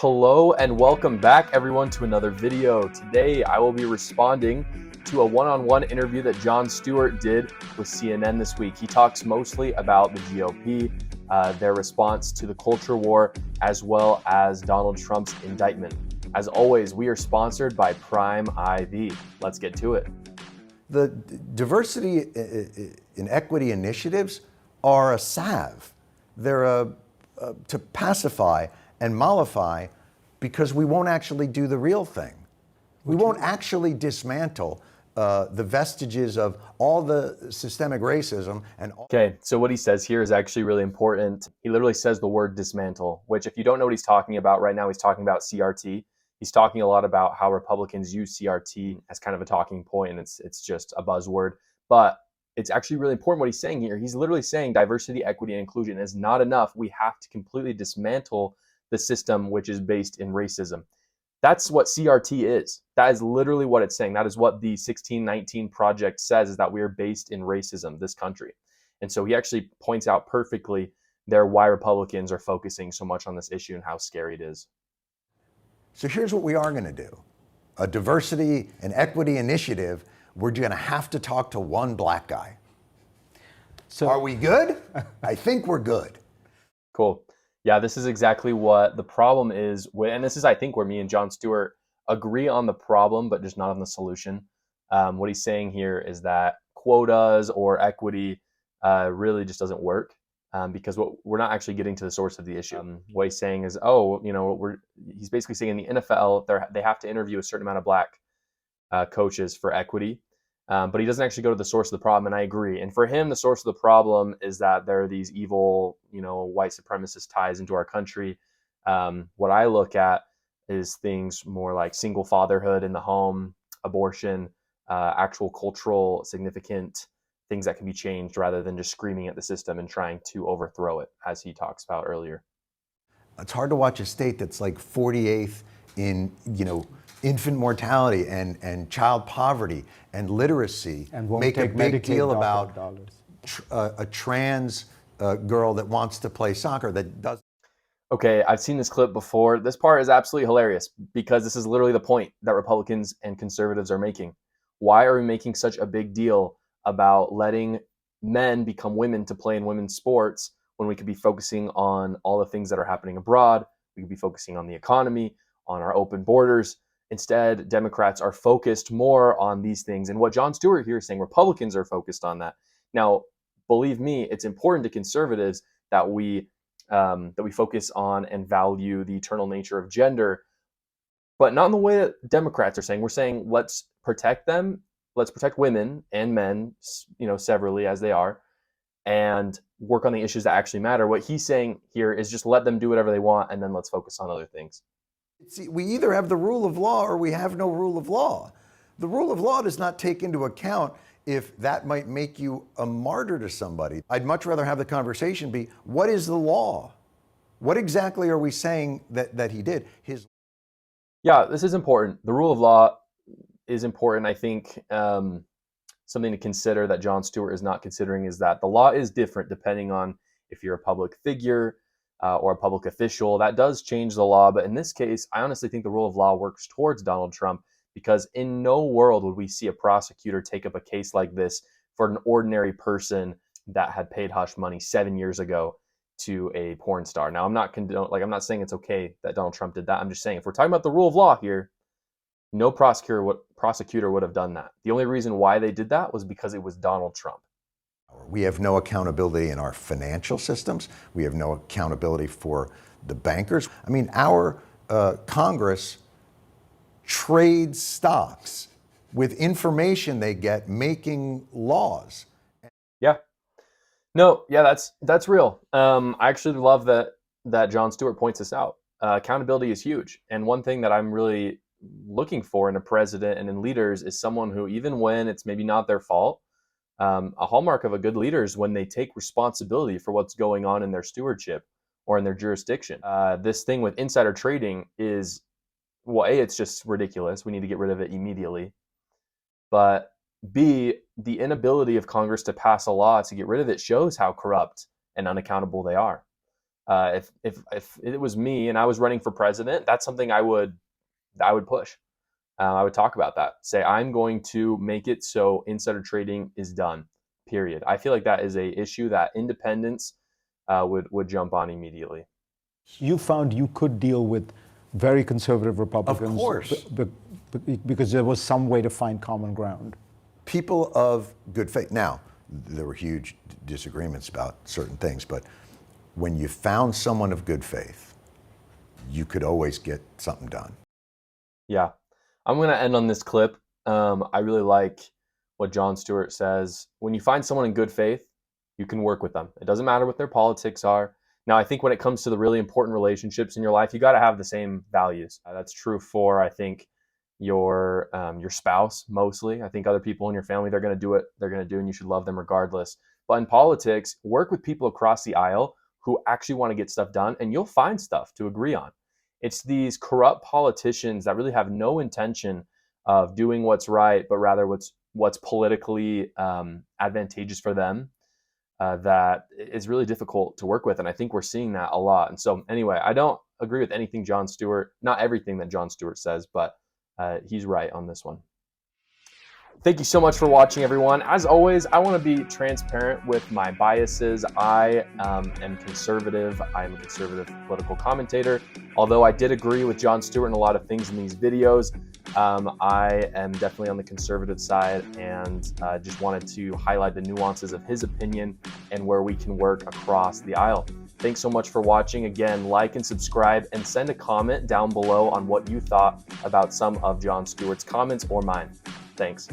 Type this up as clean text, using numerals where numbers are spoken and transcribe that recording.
Hello and welcome back everyone to another video. Today I will be responding to a one-on-one interview that Jon Stewart did with CNN this week. He talks mostly about the GOP, their response to the culture war, as well as Donald Trump's indictment. As always, we are sponsored by Prime IV. Let's get to it. The diversity and equity initiatives are a salve. They're to pacify and mollify because we won't actually do the real thing. We won't actually dismantle the vestiges of all the systemic racism and all. Okay, so what he says here is actually really important. He literally says the word dismantle, which if you don't know what he's talking about right now, he's talking about CRT. He's talking a lot about how Republicans use CRT as kind of a talking point, and it's just a buzzword. But it's actually really important what he's saying here. He's literally saying diversity, equity, and inclusion is not enough. We have to completely dismantle the system which is based in racism. That's what CRT is. That is literally what it's saying. That is what the 1619 Project says, is that we are based in racism, this country. And so he actually points out perfectly there why Republicans are focusing so much on this issue and how scary it is. So here's what we are going to do. A diversity and equity initiative, we're going to have to talk to one black guy. So are we good? I think we're good. Cool. Yeah, this is exactly what the problem is. And this is, I think, where me and Jon Stewart agree on the problem, but just not on the solution. What he's saying here is that quotas or equity really just doesn't work because we're not actually getting to the source of the issue. What he's saying is, he's basically saying in the NFL, they have to interview a certain amount of black coaches for equity. But he doesn't actually go to the source of the problem, and I agree. And for him, the source of the problem is that there are these evil, white supremacist ties into our country. What I look at is things more like single fatherhood in the home, abortion, actual cultural significant things that can be changed rather than just screaming at the system and trying to overthrow it, as he talks about earlier. It's hard to watch a state that's like 48th in, infant mortality and child poverty and literacy, and make a big Medicaid deal about dollars. A trans girl that wants to play soccer that does. Okay, I've seen this clip before. This part is absolutely hilarious because this is literally the point that Republicans and conservatives are making. Why are we making such a big deal about letting men become women to play in women's sports when we could be focusing on all the things that are happening abroad? We could be focusing on the economy, on our open borders. Instead, Democrats are focused more on these things. And what Jon Stewart here is saying, Republicans are focused on that. Now, believe me, it's important to conservatives that we focus on and value the eternal nature of gender, but not in the way that Democrats are saying. We're saying let's protect them, let's protect women and men, severally as they are, and work on the issues that actually matter. What he's saying here is just let them do whatever they want, and then let's focus on other things. See, we either have the rule of law or we have no rule of law. The rule of law does not take into account if that might make you a martyr to somebody. I'd much rather have the conversation be, what is the law? What exactly are we saying that he did? Yeah, this is important. The rule of law is important. I think something to consider that Jon Stewart is not considering is that the law is different depending on if you're a public figure or a public official. That does change the law. But in this case, I honestly think the rule of law works towards Donald Trump, because in no world would we see a prosecutor take up a case like this for an ordinary person that had paid hush money 7 years ago to a porn star. Now, I'm not saying it's okay that Donald Trump did that. I'm just saying if we're talking about the rule of law here, no prosecutor would have done that. The only reason why they did that was because it was Donald Trump. We have no accountability in our financial systems. We have no accountability for the bankers. I mean, our Congress trades stocks with information they get making laws. Yeah. No, yeah, that's real. I actually love that Jon Stewart points this out. Accountability is huge. And one thing that I'm really looking for in a president and in leaders is someone who, even when it's maybe not their fault, a hallmark of a good leader is when they take responsibility for what's going on in their stewardship or in their jurisdiction. This thing with insider trading is, well, A, it's just ridiculous. We need to get rid of it immediately. But B, the inability of Congress to pass a law to get rid of it shows how corrupt and unaccountable they are. If it was me and I was running for president, that's something I would push. I would talk about that. Say I'm going to make it so insider trading is done. Period. I feel like that is a issue that independents would jump on immediately. You found you could deal with very conservative Republicans, Of course. because there was some way to find common ground. People of good faith. Now, there were huge disagreements about certain things, but when you found someone of good faith, you could always get something done. Yeah. I'm going to end on this clip. I really like what Jon Stewart says. When you find someone in good faith, you can work with them. It doesn't matter what their politics are. Now, I think when it comes to the really important relationships in your life, you got to have the same values. That's true for, I think, your spouse mostly. I think other people in your family, they're going to do what they're going to do, and you should love them regardless. But in politics, work with people across the aisle who actually want to get stuff done, and you'll find stuff to agree on. It's these corrupt politicians that really have no intention of doing what's right, but rather what's politically advantageous for them. That is really difficult to work with, and I think we're seeing that a lot. And so, anyway, I don't agree with anything Jon Stewart, not everything that Jon Stewart says, but he's right on this one. Thank you so much for watching, everyone. As always, I want to be transparent with my biases. I am conservative. I am a conservative political commentator. Although I did agree with Jon Stewart in a lot of things in these videos, I am definitely on the conservative side, and just wanted to highlight the nuances of his opinion and where we can work across the aisle. Thanks so much for watching. Again, like and subscribe, and send a comment down below on what you thought about some of Jon Stewart's comments or mine. Thanks.